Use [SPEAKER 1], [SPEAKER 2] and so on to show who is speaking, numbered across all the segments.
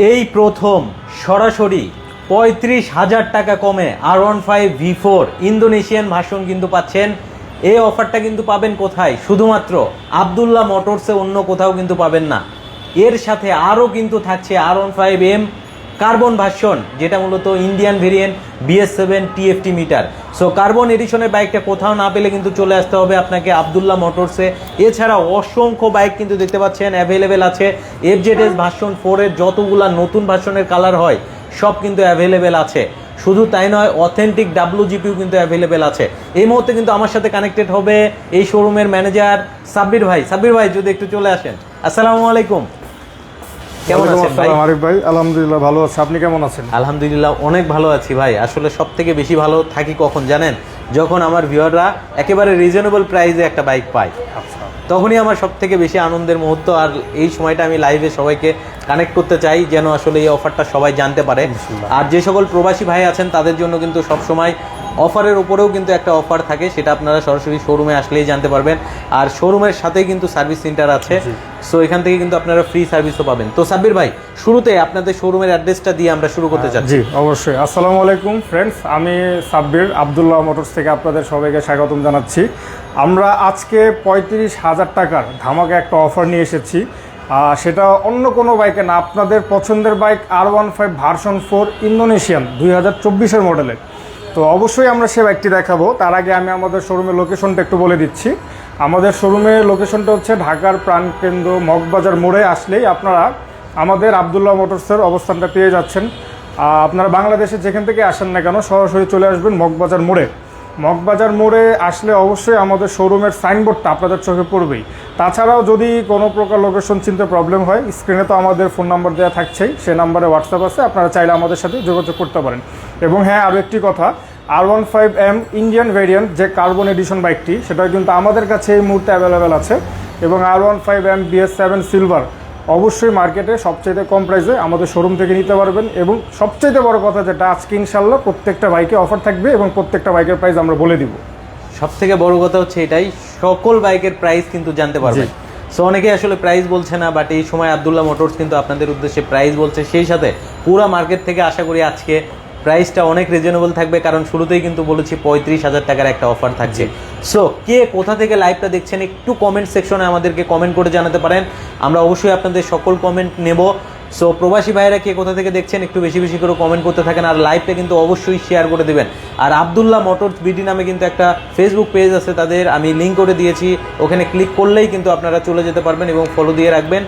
[SPEAKER 1] এই প্রথম সরাসরি ৩৫,০০০ টাকা কমে R15V4 ইন্দোনেশিয়ান ভার্সন কিন্তু পাচ্ছেন। এই অফারটা কিন্তু পাবেন কোথায়? শুধুমাত্র আব্দুল্লাহ মোটরসে, অন্য কোথাও কিন্তু পাবেন না। এর সাথে আরও কিন্তু থাকছে R15M কার্বন ভার্সন, যেটা মূলত ইন্ডিয়ান ভেরিয়েন্ট BS7 TFT মিটার। সো কার্বন এডিশনের বাইকটা কোথাও না পেলে কিন্তু চলে আসতে হবে আপনাকে আব্দুল্লাহ মোটরসে। এছাড়াও অসংখ্য বাইক কিন্তু দেখতে পাচ্ছেন অ্যাভেলেবেল আছে। FZS ভার্সন 4 এর যতগুলা নতুন ভার্সনের কালার হয় সব কিন্তু অ্যাভেলেবেল আছে। শুধু তাই নয়, অথেন্টিক WGPও কিন্তু অ্যাভেলেবেল আছে। এই মুহূর্তে কিন্তু আমার সাথে কানেক্টেড হবে এই শোরুমের ম্যানেজার সাব্বির ভাই। সাব্বির ভাই যদি একটু চলে আসেন। আসসালামু আলাইকুম, কেমন আছেন ভাই?
[SPEAKER 2] আরিফ ভাই, আলহামদুলিল্লাহ ভালো আছি। আপনি কেমন আছেন?
[SPEAKER 1] আলহামদুলিল্লাহ অনেক ভালো আছি ভাই। আসলে সব থেকে বেশি ভালো থাকি কখন জানেন? যখন আমার ভিউয়াররা একেবারে রিজনেবল প্রাইসে একটা বাইক পায়, তখনই আমার সব থেকে বেশি আনন্দের মুহূর্ত। আর এই সময়টা আমি লাইভে সবাইকে কানেক্ট করতে চাই, যেন আসলে এই অফারটা সবাই জানতে পারে। আর যে সকল প্রবাসী ভাই আছেন তাদের জন্য কিন্তু সবসময় অফারের উপরেও কিন্তু একটা অফার থাকে, সেটা আপনারা সরাসরি শোরুমে আসলেই জানতে পারবেন। আর শোরুমের সাথেই কিন্তু সার্ভিস সেন্টার আছে, সো এখান থেকে কিন্তু আপনারা ফ্রি সার্ভিসও পাবেন। তো সাব্বির ভাই, শুরুতে আপনাদের শোরুমের অ্যাড্রেসটা দিয়ে আমরা শুরু করতে চাচ্ছি।
[SPEAKER 2] জি অবশ্যই। আসসালামু আলাইকুম ফ্রেন্ডস, আমি সাব্বির আব্দুল্লাহ মোটরস থেকে আপনাদের সবাইকে স্বাগতম জানাচ্ছি। আমরা আজকে ৩৫,০০০ টাকার ধামাকা একটা অফার নিয়ে এসেছি। সেটা অন্য কোনো বাইকে না, আপনাদের পছন্দের বাইক R15 ভার্সন 4 ইন্দোনেশিয়ান 2024-এর মডেলের। তো অবশ্যই আমরা সে বাইকটি দেখাবো। তার আগে আমি আমাদের শোরুমের লোকেশনটা একটু বলে দিচ্ছি। আমাদের শোরুমের লোকেশনটা হচ্ছে ঢাকার প্রাণকেন্দ্র মগবাজার মোড়ে আসলেই আপনারা আমাদের আব্দুল্লাহ মোটরসের অবস্থানটা পেয়ে যাচ্ছেন। আপনারা বাংলাদেশে যেখান থেকে আসেন না কেন সরাসরি চলে আসবেন মগবাজার মোড়ে। মগবাজার মোড়ে আসলে অবশ্যই আমাদের শোরুমের সাইনবোর্ডটা আপনাদের চোখে পড়বেই। তাছাড়াও যদি কোনো প্রকার লোকেশন চিনতে প্রবলেম হয়, স্ক্রিনে তো আমাদের ফোন নাম্বার দেওয়া থাকছেই, সেই নাম্বারে হোয়াটসঅ্যাপ আছে, আপনারা চাইলে আমাদের সাথে যোগাযোগ করতে পারেন। এবং হ্যাঁ, আরও একটি কথা, R15M ইন্ডিয়ান ভেরিয়েন্ট যে কার্বন এডিশন বাইকটি, সেটা কিন্তু আমাদের কাছে এই মুহূর্তে অ্যাভেলেবেল আছে। এবং R15M BS7 সিলভার অবশ্যই মার্কেটে সবচেয়ে কম প্রাইসে আমাদের শোরুম থেকে নিতে পারবেন। এবং সবচেয়ে বড় কথা যেটা, আজকে ইনশাল্লাহ প্রত্যেকটা বাইকে অফার থাকবে এবং প্রত্যেকটা বাইকের প্রাইস আমরা বলে দিব।
[SPEAKER 1] সব থেকে বড় কথা হচ্ছে এটাই, সকল বাইকের প্রাইস কিন্তু জানতে পারবেন। সো অনেকে আসলে প্রাইস বলছে না, বাট এই সময় আব্দুল্লাহ মোটরস কিন্তু আপনাদের উদ্দেশ্যে প্রাইস বলছে। সেই সাথে পুরো মার্কেট থেকে আশা করি আজকে প্রাইসটা অনেক রিজনেবল থাকবে, কারণ শুরুতেই কিন্তু বলেছি ৩৫,০০০ টাকার একটা অফার থাকছে। সো কে কোথা থেকে লাইভটা দেখছেন একটু কমেন্ট সেকশনে আমাদেরকে কমেন্ট করে জানাতে পারেন, আমরা অবশ্যই আপনাদের সকল কমেন্ট নেব। সো প্রবাসী ভাইরা কে কোথা থেকে দেখছেন একটু বেশি বেশি করে কমেন্ট করতে থাকেন, আর লাইভটা কিন্তু অবশ্যই শেয়ার করে দেবেন। আর আব্দুল্লাহ মোটরস বিডি নামে কিন্তু একটা ফেসবুক পেজ আছে তাদের, আমি লিঙ্ক করে দিয়েছি, ওখানে ক্লিক করলেই কিন্তু আপনারা চলে যেতে পারবেন এবং ফলো দিয়ে রাখবেন,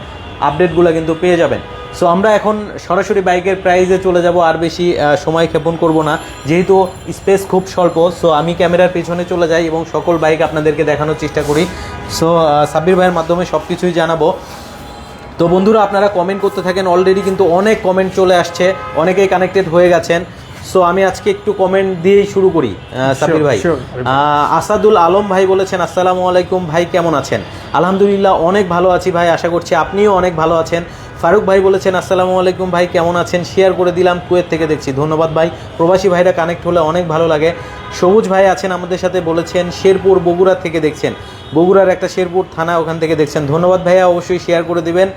[SPEAKER 1] আপডেটগুলো কিন্তু পেয়ে যাবেন। সো আমরা এখন সরাসরি বাইকের প্রাইসে চলে যাব, আর বেশি সময় ক্ষেপণ করব না, যেহেতু স্পেস খুব স্বল্প। সো আমি ক্যামেরার পেছনে চলে যাই এবং সকল বাইক আপনাদেরকে দেখানোর চেষ্টা করি। সো সাব্বির ভাইয়ের মাধ্যমে সব কিছুই জানাবো। তো বন্ধুরা, আপনারা কমেন্ট করতে থাকেন, অলরেডি কিন্তু অনেক কমেন্ট চলে আসছে, অনেকেই কানেক্টেড হয়ে গেছেন। সো আমি আজকে একটু কমেন্ট দিয়েই শুরু করি। সাব্বির ভাই, আসাদুল আলম ভাই বলেছেন আসসালামু আলাইকুম ভাই, কেমন আছেন? আলহামদুলিল্লাহ অনেক ভালো আছি ভাই, আশা করছি আপনিও অনেক ভালো আছেন। ফারুক ভাই বলেছেন আসসালামু আলাইকুম ভাই, কেমন আছেন? শেয়ার করে দিলাম, কুয়েত থেকে দেখছি, ধন্যবাদ ভাই। প্রবাসী ভাইরা কানেক্ট হলে অনেক ভালো লাগে। সবুজ ভাই আছেন আমাদের সাথে, বলেছেন শেরপুর বগুড়া থেকে দেখছেন, বগুড়ার একটা শেরপুর থানা, ওখান থেকে দেখছেন, ধন্যবাদ ভাইয়া, অবশ্যই শেয়ার করে দিবেন।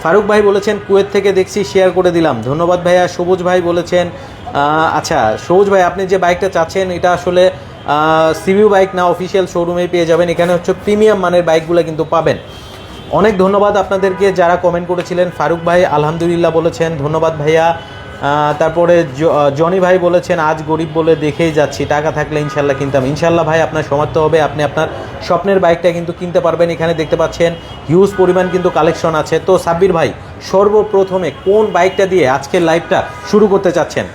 [SPEAKER 1] ফারুক ভাই বলেছেন কুয়েত থেকে দেখছি, শেয়ার করে দিলাম, ধন্যবাদ ভাইয়া। সবুজ ভাই বলেছেন, আচ্ছা সবুজ ভাই, আপনি যে বাইকটা চাচ্ছেন এটা আসলে সিভিউ বাইক না, অফিসিয়াল শোরুমে পেয়ে যাবেন। এখানে হচ্ছে প্রিমিয়াম মানের বাইকগুলো কিন্তু পাবেন। অনেক ধন্যবাদ আপনাদেরকে যারা কমেন্ট করেছিলেন। ফারুক ভাই আলহামদুলিল্লাহ বলেছেন, ধন্যবাদ ভাইয়া। তারপরে জনি ভাই বলেছেন আজ গরিব বলে দেখেই যাচ্ছি, টাকা থাকলে ইনশাল্লাহ কিনতাম। ইনশাল্লাহ ভাই, আপনার সমর্থ হবে, আপনি আপনার স্বপ্নের বাইকটা কিন্তু কিনতে পারবেন। এখানে দেখতে পাচ্ছেন হিউজ পরিমাণ কিন্তু কালেকশন আছে। তো সাব্বির ভাই, সর্বপ্রথমে কোন বাইকটা দিয়ে আজকের লাইভটা শুরু করতে চাচ্ছেন?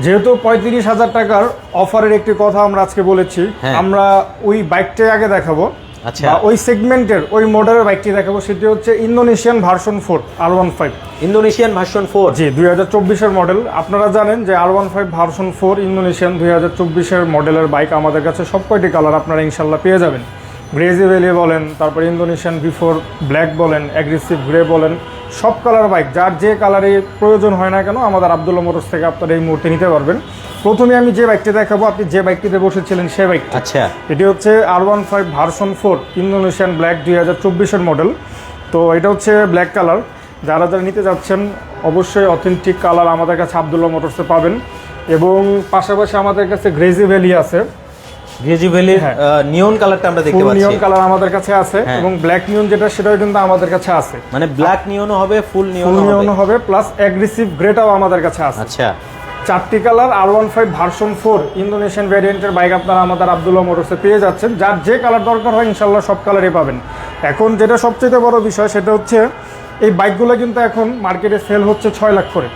[SPEAKER 2] যেহেতু ৩৫,০০০ টাকার অফারের একটি কথা আমরা আজকে বলেছি, আমরা ওই বাইকটাই আগে দেখাবো।
[SPEAKER 1] আচ্ছা,
[SPEAKER 2] ওই সেগমেন্টের ওই মডেলের বাইকটি দেখাবো, সেটি হচ্ছে Indonesian version 4 R15।
[SPEAKER 1] Indonesian version 4,
[SPEAKER 2] জি 2024-এর মডেল। আপনারা জানেন যে R15 ভার্সন 4 ইন্দোনেশিয়ান 2024-এর মডেলের বাইক আমাদের কাছে সব কয়টি কালার আপনারা ইনশাল্লাহ পেয়ে যাবেন। গ্রেজি ভ্যালি বলেন, তারপর ইন্দোনেশিয়ান V4 ব্ল্যাক বলেন, অ্যাগ্রেসিভ গ্রে বলেন, সব কালার বাইক যার যে কালারে প্রয়োজন হয় না কেন আমাদের আব্দুল্লাহ মোটরস থেকে আপনারা এই মুহূর্তে নিতে পারবেন। প্রথমে আমি যে বাইকটি দেখাবো, আপনি যে বাইকটিতে বসেছিলেন সে বাইকটি।
[SPEAKER 1] আচ্ছা,
[SPEAKER 2] এটি হচ্ছে R15 ভার্সন 4 ইন্দোনেশিয়ান ব্ল্যাক 2024-এর মডেল। তো এটা হচ্ছে ব্ল্যাক কালার। যারা যারা নিতে যাচ্ছেন অবশ্যই অথেন্টিক কালার আমাদের কাছে আব্দুল্লাহ মোটরসে পাবেন। এবং পাশাপাশি আমাদের কাছে গ্রেজি ভ্যালি আছে,
[SPEAKER 1] গ্রেজি ভ্যালির নিয়ন কালারটা আমরা দেখতে পাচ্ছি,
[SPEAKER 2] নিয়ন কালার আমাদের কাছে আছে এবং ব্ল্যাক নিয়ন যেটা সেটাও কিন্তু আমাদের কাছে আছে।
[SPEAKER 1] মানে ব্ল্যাক নিয়নও হবে, ফুল নিয়নও
[SPEAKER 2] হবে, প্লাস অ্যাগ্রেসিভ গ্রেটাও আমাদের কাছে আছে।
[SPEAKER 1] আচ্ছা,
[SPEAKER 2] 4টি কালার R15 ভার্সন 4 ইন্দোনেশিয়ান ভ্যারিয়েন্টের বাইক আপনারা আমাদের আব্দুল্লাহ মোটরসে পেয়ে যাচ্ছেন। যার যে কালার দরকার হয় ইনশাল্লাহ সব কালারই পাবেন। এখন যেটা সবচেয়ে বড় বিষয় সেটা হচ্ছে এই বাইকগুলো কিন্তু এখন মার্কেটে সেল হচ্ছে 6 লাখ করে।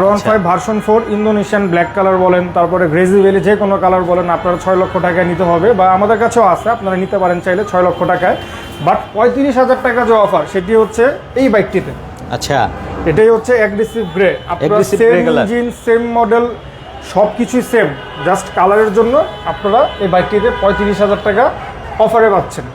[SPEAKER 2] R15 version 4 Indonesian black colour বলেন, তারপরে গ্রেজি ভ্যালি যে কোনো কালার বলেন, আপনারা 6 লক্ষ টাকায় নিতে হবে, বা আমাদের কাছেও আছে, আপনারা নিতে পারেন চাইলে 6 লক্ষ টাকায়। বাট 35,000 টাকা যে অফার সেটি হচ্ছে এই বাইকটিতে।
[SPEAKER 1] আচ্ছা,
[SPEAKER 2] এটাই হচ্ছে অ্যাগ্রেসিভ গ্রে। আপনারা সেম ইঞ্জিন, সেম মডেল, সব কিছুই সেম, জাস্ট কালারের জন্য আপনারা এই বাইকটিতে 35,000 টাকা অফারে পাচ্ছেন।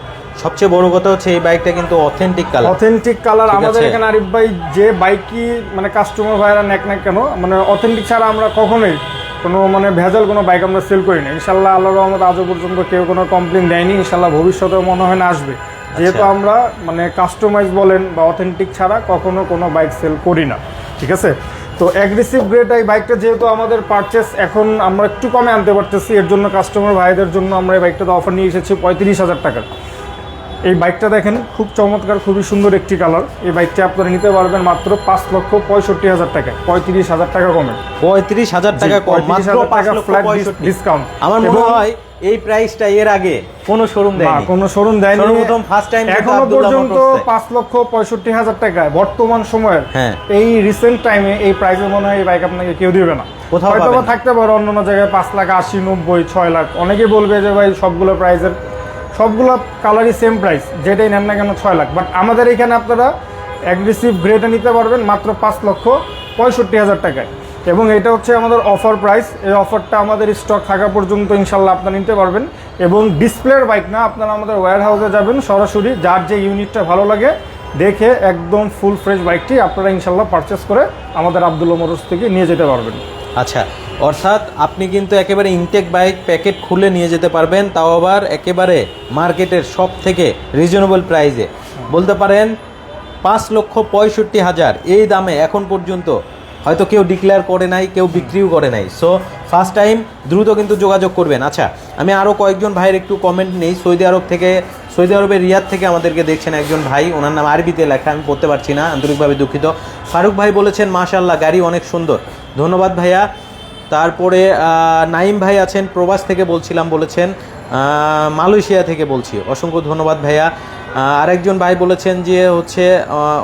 [SPEAKER 1] সবচেয়ে বড় কথা হচ্ছে এই বাইকটা কিন্তু অথেন্টিক কালার।
[SPEAKER 2] অথেন্টিক কালার আমাদের এখানে আরিফ ভাই যে বাইকই মানে কাস্টমার ভাইরা নেক না কেন, মানে অথেন্টিক ছাড়া আমরা কখনোই কোনো মানে ভেজাল কোনো বাইক আমরা সেল করি না। ইনশাল্লাহ আল্লাহর রহমত আজও পর্যন্ত কেউ কোনো কমপ্লেন দেয়নি, ইনশাল্লাহ ভবিষ্যতেও মনে হয় না আসবে। যেহেতু আমরা মানে কাস্টমাইজ বলেন বা অথেন্টিক ছাড়া কখনো কোনো বাইক সেল করি না, ঠিক আছে। তো অ্যাগ্রেসিভ গ্রেড এই বাইকটা যেহেতু আমাদের পারচেস এখন আমরা একটু কমে আনতে পারতেছি, এর জন্য কাস্টমার ভাইদের জন্য আমরা এই বাইকটাতে অফার নিয়ে এসেছি 35,000 টাকা। এই বাইকটা দেখেন খুব চমৎকার, খুবই সুন্দর একটি কালার। এই বাইকটা আপনারা নিতে পারবেন মাত্র 5,65,000 টাকায়, 35,000 টাকা কমে।
[SPEAKER 1] 35,000 টাকা কম, মাত্র 5,65,000
[SPEAKER 2] ডিসকাউন্ট।
[SPEAKER 1] আমার মনে হয় এই প্রাইসটা এর আগে কোনো শোরুম দেয়নি,
[SPEAKER 2] কোনো শোরুম দেয়নি,
[SPEAKER 1] সর্বপ্রথম ফার্স্ট টাইম
[SPEAKER 2] এখনো পর্যন্ত 5,65,000 টাকায় বর্তমান সময়ের এই রিসেন্ট টাইমে এই প্রাইসে মনে হয় এই বাইক আপনাকে কেউ দিবে না। হয়তো থাকতে পারে অন্য জায়গায় 5,80,000, 90,000, 6 লাখ। অনেকে বলবে যে ভাই সবগুলো প্রাইসের সবগুলো কালারই সেম প্রাইস, যেটাই নেন না কেন 6 লাখ। বাট আমাদের এখানে আপনারা অ্যাগ্রেসিভ গ্রেটা নিতে পারবেন মাত্র 5,65,000 টাকায়। এবং এটা হচ্ছে আমাদের অফার প্রাইস। এই অফারটা আমাদের স্টক থাকা পর্যন্ত ইনশাল্লাহ আপনারা নিতে পারবেন। এবং ডিসপ্লের বাইক না, আপনারা আমাদের ওয়্যার হাউসে যাবেন সরাসরি, যার যে ইউনিটটা ভালো লাগে দেখে একদম ফুল ফ্রেশ বাইকটি আপনারা ইনশাল্লাহ পারচেস করে আমাদের আব্দুল্লাহ মোটরস থেকে নিয়ে যেতে পারবেন।
[SPEAKER 1] আচ্ছা, অর্থাৎ আপনি কিন্তু একেবারে ইনটেক বাইক প্যাকেট খুলে নিয়ে যেতে পারবেন, তাও আবার একেবারে মার্কেটের সব থেকে রিজনেবল প্রাইসে। বলতে পারেন 5,65,000 এই দামে এখন পর্যন্ত হয়তো কেউ ডিক্লেয়ার করে নাই, কেউ বিক্রিও করে নাই। সো ফার্স্ট টাইম দ্রুত কিন্তু যোগাযোগ করবেন। আচ্ছা, আমি আরও কয়েকজন ভাইয়ের একটু কমেন্ট নেই। সৌদি আরবের রিয়াদ থেকে আমাদেরকে দেখছেন একজন ভাই, ওনার নাম আরবিতে লেখা, আমি পড়তে পারছি না, আন্তরিকভাবে দুঃখিত। ফারুক ভাই বলেছেন মাশাআল্লাহ গাড়ি অনেক সুন্দর, ধন্যবাদ ভাইয়া। তারপরে নাইম ভাই আছেন, প্রবাস থেকে বলেছেন, মালয়েশিয়া থেকে বলছি, অসংখ্য ধন্যবাদ ভাইয়া। আরেকজন ভাই বলেছেন যে হচ্ছে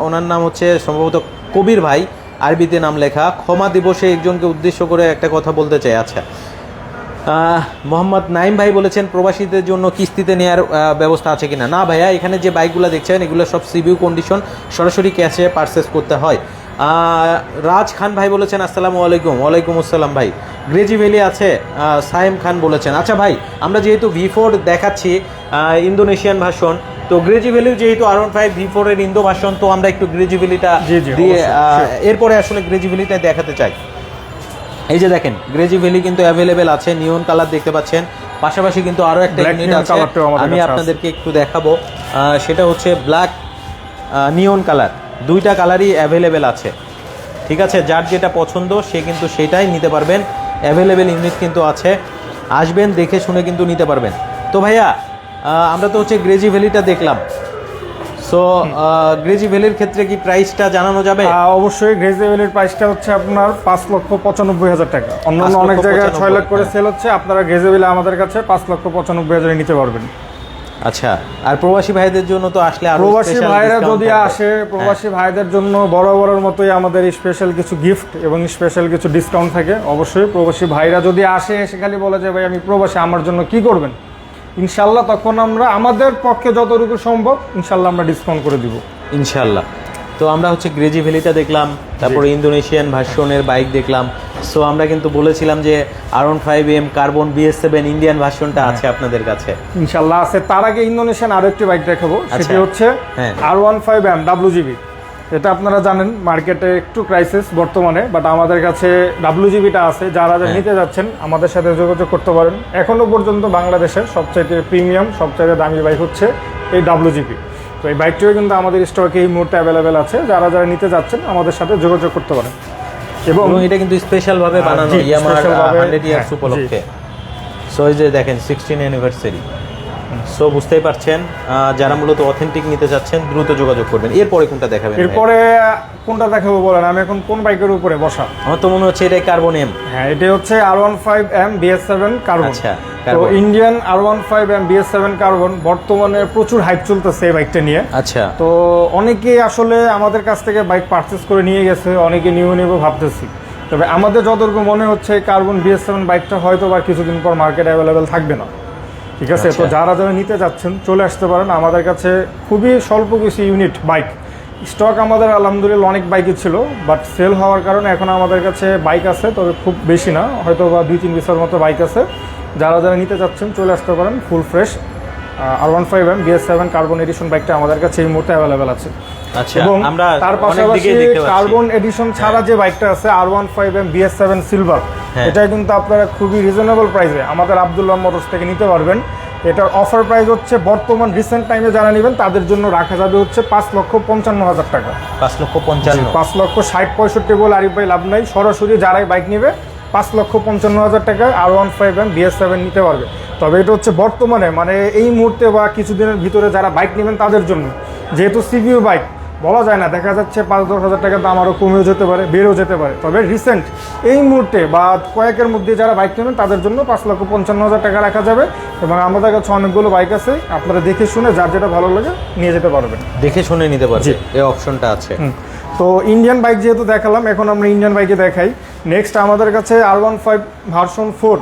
[SPEAKER 1] ওনার নাম হচ্ছে সম্ভবত কবির ভাই, আরবিতে নাম লেখা। ক্ষমা দিবসে একজনকে উদ্দেশ্য করে একটা কথা বলতে চাই। আচ্ছা, মোহাম্মদ নাইম ভাই বলেছেন প্রবাসীদের জন্য কিস্তিতে নেওয়ার ব্যবস্থা আছে কিনা। না ভাইয়া, এখানে যে বাইকগুলো দেখছেন এগুলো সব সিবিউ কন্ডিশন, সরাসরি ক্যাশে পারচেস করতে হয়। রাজ খান ভাই বলেছেন আসসালামু আলাইকুম। ওয়ালাইকুম আসসালাম ভাই। গ্রেজি ভ্যালি আছে, সাইম খান বলেছেন। আচ্ছা ভাই, আমরা যেহেতু V4 দেখাচ্ছি ইন্দোনেশিয়ান ভার্সন, তো গ্রেজি ভ্যালির যেহেতু R15 V4 এর ইন্দো ভার্সন, তো আমরা একটু গ্রেজি ভ্যালিটা দিয়ে এরপরে আসলে গ্রেজি ভ্যালিটা দেখাতে চাই। এই যে দেখেন, গ্রেজি ভ্যালি কিন্তু অ্যাভেলেবেল আছে, নিয়ন কালার দেখতে পাচ্ছেন। পাশাপাশি কিন্তু আরও একটা ইউনিট আছে, আমি আপনাদেরকে একটু দেখাবো। সেটা হচ্ছে ব্ল্যাক নিয়ন কালার, দুইটা কালারই অ্যাভেলেবেল আছে, ঠিক আছে। যার যেটা পছন্দ সে কিন্তু সেটাই নিতে পারবেন, অ্যাভেলেবেল ইউনিট কিন্তু আছে, আসবেন দেখে শুনে কিন্তু নিতে পারবেন। তো ভাইয়া, আমরা তো হচ্ছে গ্রেজি ভ্যালিটা দেখলাম, সো গ্রেজি ভ্যালির ক্ষেত্রে কি প্রাইসটা জানানো যাবে?
[SPEAKER 2] অবশ্যই। গ্রেজি ভ্যালির প্রাইসটা হচ্ছে আপনার 5,95,000 টাকা। অন্যান্য অনেক জায়গায় 6 লাখ করে সেল হচ্ছে, আপনারা গ্রেজি ভ্যালি আমাদের কাছে 5,95,000 নিতে পারবেন।
[SPEAKER 1] আচ্ছা, আর প্রবাসী ভাইদের জন্য তো আসলে আরো
[SPEAKER 2] প্রবাসী ভাইরা যদি আসে, প্রবাসী ভাইদের জন্য বড় মতোই আমাদের স্পেশাল কিছু গিফট এবং স্পেশাল কিছু ডিসকাউন্ট থাকে। অবশ্যই প্রবাসী ভাইরা যদি আসে, এসে খালি বলে যে ভাই আমি প্রবাসী, আমার জন্য কি করবেন, ইনশাল্লাহ তখন আমরা আমাদের পক্ষে যতটুকু সম্ভব ইনশাল্লাহ আমরা ডিসকাউন্ট করে দিব
[SPEAKER 1] ইনশাল্লাহ। তো আমরা হচ্ছে গ্রেজি ভ্যালিটা দেখলাম, তারপরে ইন্দোনেশিয়ান ভার্সনের বাইক দেখলাম। সো আমরা কিন্তু বলেছিলাম যে R15M কার্বন BS7 ইন্ডিয়ান ভার্সনটা আছে আপনাদের কাছে,
[SPEAKER 2] ইনশাল্লাহ আছে। তার আগে ইন্দোনেশিয়ান আরো একটি বাইক দেখাবো, সেটি হচ্ছে R15M WGB। এটা আপনারা জানেন মার্কেটে একটু ক্রাইসিস বর্তমানে, বাট আমাদের কাছে WGBটা আছে। যারা নিতে যাচ্ছেন আমাদের সাথে যোগাযোগ করতে পারেন। এখনো পর্যন্ত বাংলাদেশের সবচাইতে প্রিমিয়াম, সবচাইতে দামি বাইক হচ্ছে এই WGB। তো এই বাইকটিও কিন্তু আমাদের স্টকে এই মুহূর্তে অ্যাভেলেবেল আছে, যারা যারা নিতে যাচ্ছেন আমাদের সাথে যোগাযোগ করতে পারেন।
[SPEAKER 1] এবং এটা কিন্তু স্পেশাল ভাবে বানানো ইয়ামাহার 100 ইয়ার্স উপলক্ষে। সো এই যে দেখেন 16 অ্যানিভার্সারি। সো বুঝতেই পারছেন, যারা মূলত অথেন্টিক নিতে চাচ্ছেন দ্রুত যোগাযোগ করবেন। এরপরে কোনটা দেখাবেন?
[SPEAKER 2] এরপরে কোনটা দেখাবো বলেন, আমি এখন কোন বাইকের উপরে বসা?
[SPEAKER 1] আমার তো মনে হচ্ছে এটাই কার্বন এম।
[SPEAKER 2] হ্যাঁ, এটা হচ্ছে R15M BS7 কার্বন।
[SPEAKER 1] আচ্ছা,
[SPEAKER 2] তো ইন্ডিয়ান R15M BS7 কার্বন বর্তমানে প্রচুর হাইপ চলতেছে এই বাইকটা নিয়ে।
[SPEAKER 1] আচ্ছা,
[SPEAKER 2] তো অনেকেই আসলে আমাদের কাছ থেকে বাইক পারচেজ করে নিয়ে গেছে, অনেকে নিউ নেব ভাবতেছি। তবে আমাদের যতটুকু মনে হচ্ছে কার্বন BS7 বাইকটা হয়তো বা কিছুদিন পর মার্কেটে অ্যাভেলেবেল থাকবে না। ঠিক আছে, তো যারা যারা নিতে যাচ্ছেন চলে আসতে পারেন আমাদের কাছে। খুবই স্বল্প কিছু ইউনিট বাইক স্টক আমাদের আলহামদুলিল্লাহ অনেক বাইকই ছিল, বাট সেল হওয়ার কারণে এখন আমাদের কাছে বাইক আছে, তবে খুব বেশি না, হয়তো বা 2-3 পিসের মতো বাইক আছে। যারা যারা নিতে চাচ্ছেন চলে আসতে পারেন। Full fresh R15M BS7 carbon addition বাইকটা আমাদের কাছে এই মুহূর্তে অ্যাভেলেবেল আছে।
[SPEAKER 1] আচ্ছা,
[SPEAKER 2] এবং
[SPEAKER 1] আমরা
[SPEAKER 2] তার পাশাপাশি কার্বন এডিশন ছাড়া যে বাইকটা আছে R15M BS7 সিলভার, এটা কিন্তু আপনারা খুবই রিজনেবল প্রাইসে আমাদের আব্দুল্লাহ মোটরস থেকে নিতে পারবেন। এটার অফার প্রাইস হচ্ছে বর্তমান রিসেন্ট টাইমে যারা নেবেন তাদের জন্য রাখা যাবে হচ্ছে 5,55,000 টাকা।
[SPEAKER 1] 5,55,000
[SPEAKER 2] 5,60,65 বলে আরিফ ভাই লাভ নাই, সরাসরি যারাই বাইক নেবে 5,55,000 টাকায় R15M BS7 নিতে পারবে। তবে এটা হচ্ছে বর্তমানে মানে এই মুহূর্তে বা কিছুদিনের ভিতরে যারা বাইক নেবেন তাদের জন্য, যেহেতু সিভিউ বাইক বলা যায় না, দেখা যাচ্ছে 5-10 হাজার টাকা দাম আরও কমেও যেতে পারে, বেড়েও যেতে পারে। তবে রিসেন্ট এই মুহূর্তে বা কয়েকের মধ্যে যারা বাইক নেবেন তাদের জন্য 5,55,000 টাকা রাখা যাবে। এবং আমাদের কাছে অনেকগুলো বাইক আছে, আপনারা দেখে শুনে যার যেটা ভালো লাগে নিয়ে যেতে পারবেন,
[SPEAKER 1] দেখে শুনে নিতে পারবেন, এই অপশনটা আছে।
[SPEAKER 2] তো ইন্ডিয়ান বাইক যেহেতু দেখালাম, এখন আমরা ইন্ডিয়ান বাইকে দেখাই। নেক্সট আমাদের কাছে R15 ভার্সন 4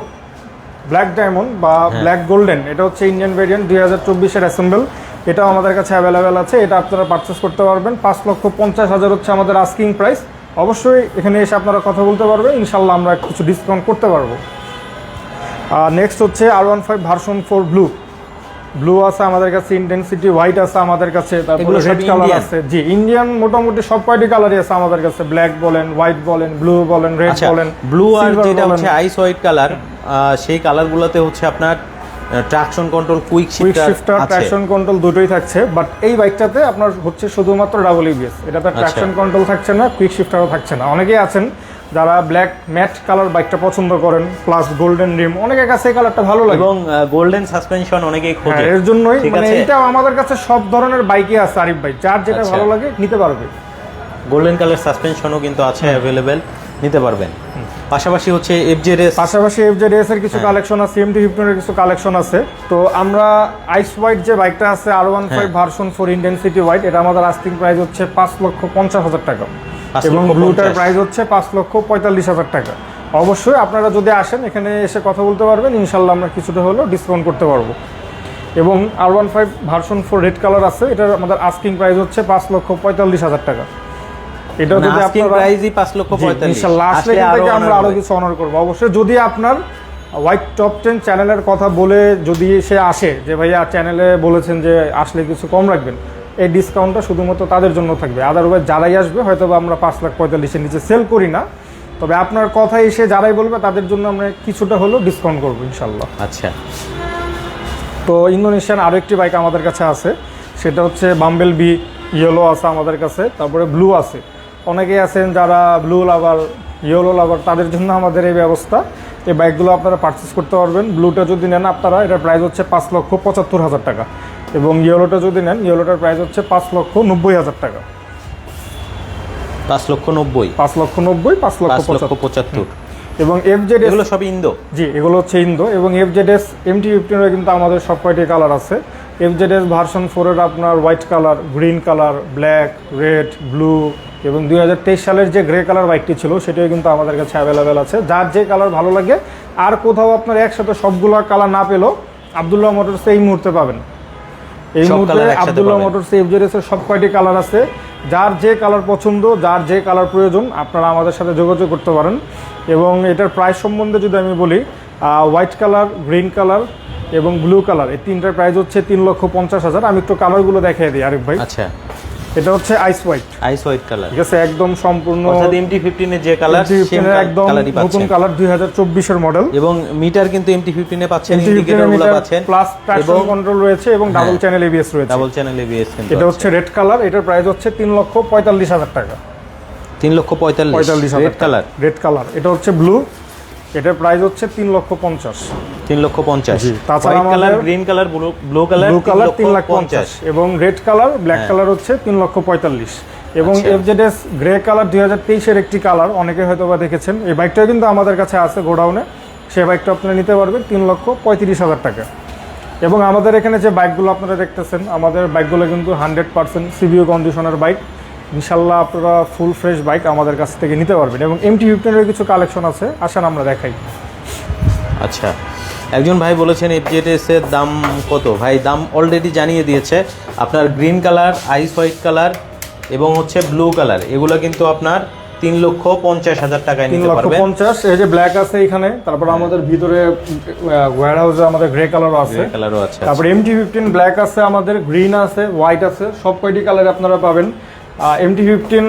[SPEAKER 2] ব্ল্যাক ডায়মন্ড বা ব্ল্যাক গোল্ডেন, এটা হচ্ছে ইন্ডিয়ান ভেরিয়েন্ট 2024-এর অ্যাসেম্বল। এটাও আমাদের কাছে অ্যাভেলেবেল আছে, এটা আপনারা পারচেস করতে পারবেন। 5,50,000 হচ্ছে আমাদের আস্কিং প্রাইস। অবশ্যই এখানে এসে আপনারা কথা বলতে পারবেন, ইনশাল্লাহ আমরা কিছু ডিসকাউন্ট করতে পারবো। নেক্সট হচ্ছে R15 ভার্সন 4 ব্লু আছে আমাদের কাছে, ইন্টেন্সিটি হোয়াইট আছে আমাদের কাছে, তারপরে রেড কালার আছে। জি, ইন্ডিয়ান মোটামুটি সব কয়টি কালারই আছে আমাদের কাছে, ব্ল্যাক বলেন, হোয়াইট বলেন, ব্লু বলেন, রেড বলেন।
[SPEAKER 1] ব্লু আর যেটা হচ্ছে আইস হোয়াইট কালার, সেই কালারগুলোতে হচ্ছে আপনার traction control, quick shifter,
[SPEAKER 2] traction control দুটোই থাকছে। বাট এই বাইকটাতে আপনার হচ্ছে শুধুমাত্র ডাবল এবিএস, এটাতে ট্রাকশন কন্ট্রোল থাকছে না, কুইক শিফটারও থাকছে না। অনেকেই আছেন যারা ব্ল্যাক ম্যাট কালার বাইকটা পছন্দ করেন, প্লাস গোল্ডেন রিম, অনেকের কাছে এই কালারটা ভালো লাগে
[SPEAKER 1] এবং গোল্ডেন সাসপেনশন অনেকেই খোঁজে।
[SPEAKER 2] এর জন্যই মানে এটা আমাদের কাছে সব ধরনের বাইকই আছে আরিফ ভাই, যার যেটা ভালো লাগে নিতে পারবে।
[SPEAKER 1] গোল্ডেন কালার সাসপেনশনও কিন্তু আছে অ্যাভেলেবেল, নিতে পারবেন। পাশাপাশি হচ্ছে
[SPEAKER 2] FZS এর কিছু কালেকশন আছে, MT-15 এর কিছু কালেকশন আছে। তো আমরা আইস হোয়াইট যে বাইকটা আছে R15 ভার্সন 4 ইন্টেন্সিটি হোয়াইট, এটা আমাদের আস্কিং প্রাইস হচ্ছে 5,50,000 টাকা এবং ব্লুটার প্রাইস হচ্ছে 5,45,000 টাকা। অবশ্যই আপনারা যদি আসেন এখানে এসে কথা বলতে পারবেন, ইনশাল্লাহ আমরা কিছুটা হলেও ডিসকাউন্ট করতে পারবো। এবং R15 ভার্সন 4 রেড কালার আছে, এটার আমাদের আস্কিং প্রাইস হচ্ছে 5,45,000 টাকা। এটা যদি আপনারা
[SPEAKER 1] প্রাইসই 5,45,000
[SPEAKER 2] ইনশাআল্লাহ আসলে থেকে আমরা আরো কিছু অনার করব। অবশ্যই যদি আপনার হোয়াইট টপ 10 চ্যানেলের কথা বলে যদি সে আসে যে ভাইয়া চ্যানেলে বলেছেন যে আসলে কিছু কম রাখবেন, এই ডিসকাউন্টটা শুধুমাত্র তাদের জন্য থাকবে। আদারওয়াইজ যারাই আসবে হয়তো আমরা 5,45,000 নিচে সেল করি না, তবে আপনার কথা এসে যারাই বলবে তাদের জন্য আমরা কিছুটা হলেও ডিসকাউন্ট করবো ইনশাল্লাহ।
[SPEAKER 1] আচ্ছা,
[SPEAKER 2] তো ইন্দোনেশিয়ান আরও একটি বাইক আমাদের কাছে আছে, সেটা হচ্ছে বাম্বেল বি ইয়েলো আছে আমাদের কাছে, তারপরে ব্লু আছে। অনেকেই আছেন যারা ব্লু লাভার, ইয়েলো লাভার, তাদের জন্য আমাদের এই ব্যবস্থা। এই বাইকগুলো আপনারা পারচেস করতে পারবেন। ব্লুটা যদি নেন আপনারা, এটার প্রাইস হচ্ছে 5,75,000 টাকা এবং ইয়েলোটা যদি নেন, ইয়েলোটার প্রাইস হচ্ছে 5,90,000 টাকা।
[SPEAKER 1] 5,90,000,
[SPEAKER 2] 5,90,000, এবং FZS
[SPEAKER 1] এগুলো সব ইন্দো।
[SPEAKER 2] জি, এগুলো হচ্ছে ইন্দো। এবং FZS MT-15 এর কিন্তু আমাদের সব কয়টি কালার আছে। FZS ভার্সন 4 এর আপনার white colour, green colour, black, red, blue এবং 2023 সালের যে গ্রে কালার বাইকটি ছিল সেটাও কিন্তু আমাদের কাছে অ্যাভেলেবেল আছে। যার যে কালার ভালো লাগে, আর কোথাও আপনার একসাথে সবগুলো কালার না পেলেও আব্দুল্লাহ মোটরস এই মুহূর্তে পাবেন। এই মুহূর্তে আব্দুল্লাহ মোটরস FZS এর সব কয়টি কালার আছে। যার যে কালার পছন্দ, যার যে কালার প্রয়োজন, আপনারা আমাদের সাথে যোগাযোগ করতে পারেন। এবং এটার প্রাইস সম্বন্ধে যদি আমি বলি, হোয়াইট কালার, গ্রিন কালার এবং ব্লু কালার, এই তিনটার প্রাইস হচ্ছে 3,50,000। আমি একটু কালারগুলো দেখিয়ে দিই আরিফ ভাই।
[SPEAKER 1] আচ্ছা,
[SPEAKER 2] এটা হচ্ছে আইস হোয়াইট
[SPEAKER 1] কালার,
[SPEAKER 2] ঠিক আছে, একদম সম্পূর্ণ
[SPEAKER 1] অর্থাৎ MT-15 এর যে কালার সেম
[SPEAKER 2] একদম নতুন কালার 2024 এর মডেল।
[SPEAKER 1] এবং মিটার কিন্তু MT-15 এ পাচ্ছেন, ইন্ডিকেটরগুলো পাচ্ছেন,
[SPEAKER 2] প্লাস ট্রাকশন কন্ট্রোল রয়েছে এবং ডাবল চ্যানেল ABS রয়েছে।
[SPEAKER 1] ডাবল চ্যানেল ABS কিন্তু
[SPEAKER 2] এটা হচ্ছে রেড কালার, এটার প্রাইস হচ্ছে 3,45,000 টাকা।
[SPEAKER 1] 3,45,000 রেড কালার।
[SPEAKER 2] এটা হচ্ছে ব্লু, এটার প্রাইস হচ্ছে 3,50,000।
[SPEAKER 1] 3,50,000।
[SPEAKER 2] তাছাড়া আমাদের
[SPEAKER 1] গ্রিন কালার, ব্লু কালার
[SPEAKER 2] 3,50,000 এবং রেড কালার, ব্ল্যাক কালার হচ্ছে 3,45,000 এবং FZS গ্রে কালার 2023 এর একটি কালার, অনেকে হয়তো বা দেখেছেন। এই বাইকটা কিন্তু আমাদের কাছে আছে গোডাউনে, সেই বাইকটা আপনারা নিতে পারবেন 3,35,000 টাকা। এবং আমাদের এখানে যে বাইকগুলো আপনারা দেখতেছেন, আমাদের বাইকগুলো কিন্তু 100% CBO কন্ডিশনের বাইক। ইনশাল্লাহ আপনারা ফুল ফ্রেশ বাইক আমাদের কাছ থেকে নিতে পারবেন। এবং MT-15 এর কিছু কালেকশন আছে, আসেন আমরা দেখাই।
[SPEAKER 1] আচ্ছা, একজন ভাই বলেছেন FZS এর দাম কত? ভাই দাম অলরেডি জানিয়ে দিয়েছে। আপনার গ্রিন কালার, আইস হোয়াইট কালার এবং হচ্ছে ব্লু কালার, এগুলো কিন্তু আপনার 3,50,000 টাকায় নিতে পারবেন।
[SPEAKER 2] 3,50,000। এই যে ব্ল্যাক আছে এখানে, তারপর আমাদের ভিতরে ওয়্যার হাউসে আমাদের গ্রে কালারও আছে, তারপর MT-15 ব্ল্যাক আছে, আমাদের গ্রিন আছে, হোয়াইট আছে, সব কয়টি কালার আপনারা পাবেন। MT-15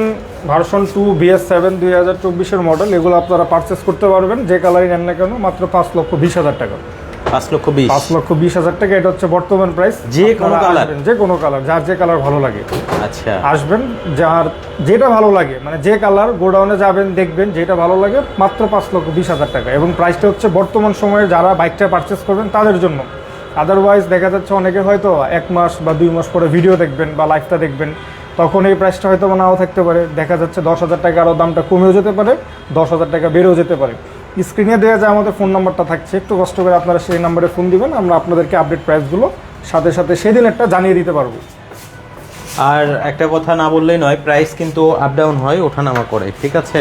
[SPEAKER 2] ভার্সন 2 BS7 2024 এর মডেল, এগুলো আপনারা পারচেস করতে পারবেন যে কালারই নেন না কেন, মাত্র 5,20,000 টাকা।
[SPEAKER 1] 5,20,000
[SPEAKER 2] টাকা, এটা হচ্ছে বর্তমান প্রাইস।
[SPEAKER 1] যে কোনো
[SPEAKER 2] কালার, যার যে কালার ভালো লাগে
[SPEAKER 1] আচ্ছা
[SPEAKER 2] আসবেন, যার যেটা ভালো লাগে, মানে যে কালার গোডাউনে যাবেন দেখবেন যেটা ভালো লাগে, মাত্র 5,20,000 টাকা। এবং প্রাইসটা হচ্ছে বর্তমান সময়ে যারা বাইকটা পারচেস করবেন তাদের জন্য। আদারওয়াইজ দেখা যাচ্ছে অনেকে হয়তো 1 মাস বা 2 মাস পরে ভিডিও দেখবেন বা লাইভটা দেখবেন, তখন এই প্রাইসটা হয়তো নাও থাকতে পারে, দেখা যাচ্ছে 10,000 টাকা আরও দামটা কমেও যেতে পারে, 10,000 টাকা বেড়েও যেতে পারে। স্ক্রিনে দেওয়া যায় আমাদের ফোন নাম্বারটা থাকছে, একটু কষ্ট করে আপনারা সেই নাম্বারে ফোন দিবেন, আমরা আপনাদেরকে আপডেট প্রাইসগুলো সাথে সাথে সেদিন একটা জানিয়ে দিতে পারবো।
[SPEAKER 1] আর একটা কথা না বললেই নয়, প্রাইস কিন্তু আপ ডাউন হয়, ওঠানামা করে, ঠিক আছে?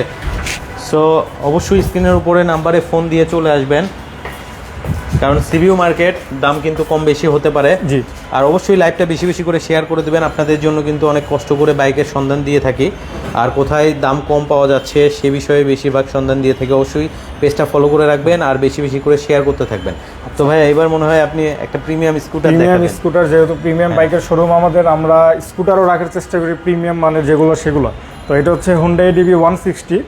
[SPEAKER 1] সো অবশ্যই স্ক্রিনের উপরে নাম্বারে ফোন দিয়ে চলে আসবেন, কারণ সিবিইউ মার্কেট, দাম কিন্তু কম বেশি হতে পারে।
[SPEAKER 2] জি।
[SPEAKER 1] আর অবশ্যই লাইভটা বেশি বেশি করে শেয়ার করে দেবেন, আপনাদের জন্য কিন্তু অনেক কষ্ট করে বাইকের সন্ধান দিয়ে থাকি, আর কোথায় দাম কম পাওয়া যাচ্ছে সে বিষয়ে বেশিরভাগ সন্ধান দিয়ে থাকি। অবশ্যই পেজটা ফলো করে রাখবেন আর বেশি বেশি করে শেয়ার করতে থাকবেন। তো ভাই এবার মনে হয় আপনি একটা প্রিমিয়াম স্কুটার
[SPEAKER 2] যেহেতু প্রিমিয়াম বাইকের শোরুম আমাদের, আমরা স্কুটারও রাখার চেষ্টা করি প্রিমিয়াম মানে যেগুলো সেগুলো। তো এটা হচ্ছে Honda ADV 160,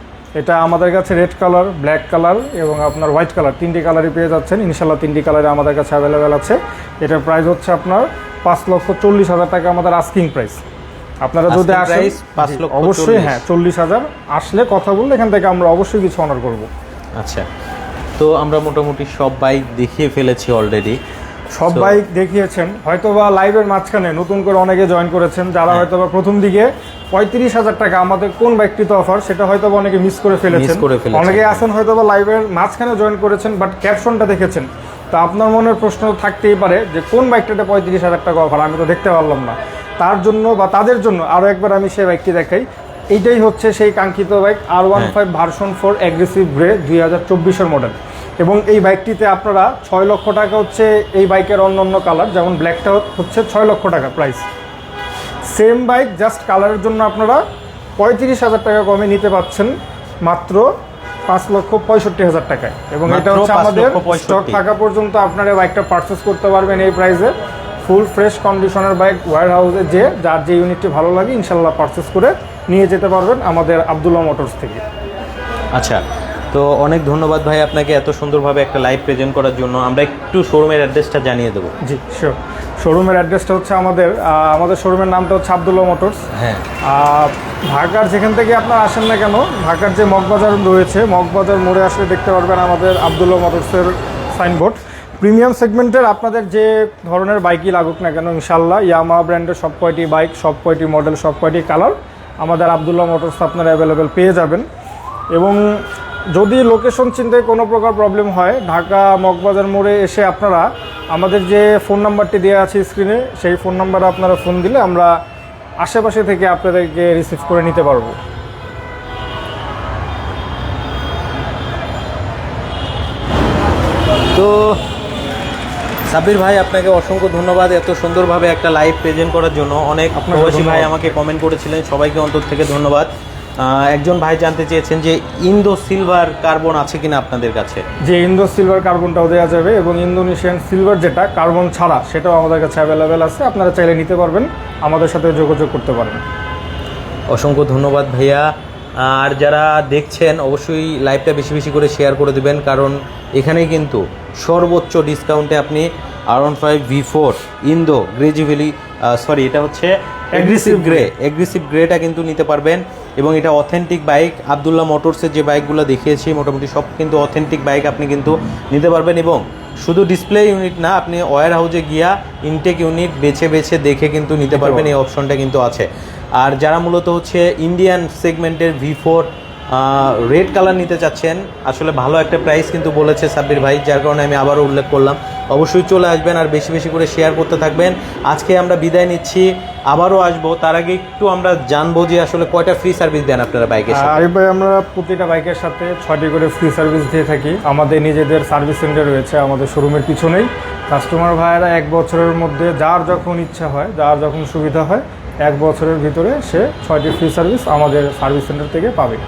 [SPEAKER 2] এটা আমাদের কাছে রেড কালার, ব্ল্যাক কালার এবং আপনার হোয়াইট কালার, 3টি কালারই পেয়ে যাচ্ছেন। ইনশাল্লাহ 3টি কালারে আমাদের কাছে অ্যাভেলেবেল আছে। এটার প্রাইস হচ্ছে আপনার 5,40,000 টাকা আমাদের আস্কিং প্রাইস। আপনারা যদি আসেন অবশ্যই, হ্যাঁ 40,000 আসলে কথা বললে এখান থেকে আমরা অবশ্যই কিছু অনার করব।
[SPEAKER 1] আচ্ছা, তো আমরা মোটামুটি সব বাইক দেখিয়ে ফেলেছি অলরেডি।
[SPEAKER 2] সব বাইক দেখিয়েছেন, হয়তোবা লাইভের মাঝখানে নতুন করে অনেকে জয়েন করেছেন, যারা হয়তোবা প্রথম দিকে 35,000 টাকা আমাদের কোন বাইকটিতে অফার সেটা হয়তোবা অনেকে মিস করে ফেলেছেন। অনেকে আছেন হয়তোবা লাইভের মাঝখানে জয়েন করেছেন বাট ক্যাপশনটা দেখেছেন, তো আপনার মনের প্রশ্ন থাকতেই পারে যে কোন বাইকটাতে 35,000 টাকা অফার, আমি তো দেখতে পারলাম না। তার জন্য বা তাদের জন্য আরও একবার আমি সেই বাইকটি দেখাই। এইটাই হচ্ছে সেই কাঙ্ক্ষিত bike R15 version 4 aggressive grey 2024 এর মডেল। এবং এই বাইকটিতে আপনারা 6 লক্ষ টাকা হচ্ছে এই বাইকের অন্য কালার, যেমন ব্ল্যাকটা হচ্ছে 6 লক্ষ টাকা প্রাইস। সেম বাইক জাস্ট কালারের জন্য আপনারা 35,000 টাকা কমে নিতে পাচ্ছেন মাত্র 5,65,000 টাকায়। এবং এটা হচ্ছে আমাদের স্টক থাকা পর্যন্ত আপনারা বাইকটা পারচেস করতে পারবেন এই প্রাইসে। ফুল ফ্রেশ কন্ডিশনের বাইক, ওয়্যার হাউসে যে যার যে ইউনিটটি ভালো লাগে ইনশাল্লাহ পারচেস করে নিয়ে যেতে পারবেন আমাদের আব্দুল্লাহ মোটরস থেকে।
[SPEAKER 1] আচ্ছা, তো অনেক ধন্যবাদ ভাই আপনাকে এত সুন্দরভাবে একটা লাইভ প্রেজেন্ট করার জন্য। আমরা একটু শোরুমের অ্যাড্রেসটা জানিয়ে দেবো।
[SPEAKER 2] জি শিওর। শোরুমের অ্যাড্রেসটা হচ্ছে আমাদের শোরুমের নামটা হচ্ছে আব্দুল্লাহ মোটরস।
[SPEAKER 1] হ্যাঁ,
[SPEAKER 2] ঢাকার যেখান থেকে আপনারা আসেন না কেন, ঢাকার যে মগবাজার রয়েছে, মগবাজার মোড়ে আসলে দেখতে পারবেন আমাদের আব্দুল্লাহ মোটরসের সাইনবোর্ড। প্রিমিয়াম সেগমেন্টের আপনাদের যে ধরনের বাইকই লাগুক না কেন, ইনশাল্লাহ ইয়ামাহা ব্র্যান্ডের সব কয়টি বাইক, সব কয়টি মডেল, সব কয়টি কালার আমাদের আব্দুল্লাহ মোটরস আপনারা অ্যাভেলেবেল পেয়ে যাবেন। এবং যদি লোকেশন চিন্তায় কোনো প্রকার প্রবলেম হয়, ঢাকা মগবাজার মোড়ে এসে আপনারা আমাদের যে ফোন নাম্বারটি দেওয়া আছে স্ক্রিনে, সেই ফোন নাম্বারে আপনারা ফোন দিলে আমরা আশেপাশে থেকে আপনাদেরকে রিসিভ করে নিতে পারবো।
[SPEAKER 1] তো সাব্বির ভাই আপনাকে অসংখ্য ধন্যবাদ এত সুন্দরভাবে একটা লাইভ প্রেজেন্ট করার জন্য। অনেক প্রবাসী ভাই আমাকে কমেন্ট করেছিলেন, সবাইকে অন্তর থেকে ধন্যবাদ। একজন ভাই জানতে চেয়েছেন যে ইন্দো সিলভার কার্বন আছে কিনা আপনাদের কাছে।
[SPEAKER 2] যে ইন্দো সিলভার কার্বনটাও দেওয়া যাবে এবং ইন্দোনেশিয়ান সিলভার যেটা কার্বন ছাড়া সেটাও আমাদের কাছে অ্যাভেলেবেল আছে, আপনারা চাইলে নিতে পারবেন, আমাদের সাথে যোগাযোগ করতে পারেন।
[SPEAKER 1] অসংখ্য ধন্যবাদ ভাইয়া। আর যারা দেখছেন অবশ্যই লাইভটা বেশি বেশি করে শেয়ার করে দেবেন, কারণ এখানে কিন্তু সর্বোচ্চ ডিসকাউন্টে আপনি R15 V4 ইন্দো গ্রেজিভেলি এটা হচ্ছে অ্যাগ্রেসিভ গ্রেটা কিন্তু নিতে পারবেন। এবং এটা অথেন্টিক বাইক, আবদুল্লাহ মোটরসের যে বাইকগুলো দেখিয়েছি মোটামুটি সব কিন্তু অথেন্টিক বাইক আপনি কিন্তু নিতে পারবেন। এবং শুধু ডিসপ্লে ইউনিট না, আপনি ওয়্যার হাউসে গিয়া ইনটেক ইউনিট বেছে বেছে দেখে কিন্তু নিতে পারবেন, এই অপশনটা কিন্তু আছে। আর যারা মূলত হচ্ছে ইন্ডিয়ান সেগমেন্টের V4 রেড কালার নিতে চাচ্ছেন, আসলে ভালো একটা প্রাইস কিন্তু বলেছে সাব্বির ভাই, যার কারণে আমি আবারও উল্লেখ করলাম। অবশ্যই চলে আসবেন আর বেশি বেশি করে শেয়ার করতে থাকবেন। আজকে আমরা বিদায় নিচ্ছি, আবারও আসবো। তার আগে একটু আমরা জানবো যে আসলে কয়টা ফ্রি সার্ভিস দেন আপনারা বাইকের সাথে?
[SPEAKER 2] আরিফ ভাই, আমরা প্রতিটা বাইকের সাথে 6টি করে ফ্রি সার্ভিস দিয়ে থাকি। আমাদের নিজেদের সার্ভিস সেন্টার রয়েছে আমাদের শোরুমের পিছনেই। কাস্টমার ভাইয়েরা 1 বছরের মধ্যে যার যখন ইচ্ছা হয়, যার যখন সুবিধা হয়, 1 বছরের ভিতরে সে 6টি ফ্রি সার্ভিস আমাদের সার্ভিস সেন্টার থেকে পাবে।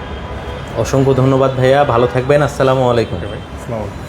[SPEAKER 1] অসংখ্য ধন্যবাদ ভাইয়া, ভালো থাকবেন। আসসালামু আলাইকুম।
[SPEAKER 2] আসসালামু আলাইকুম।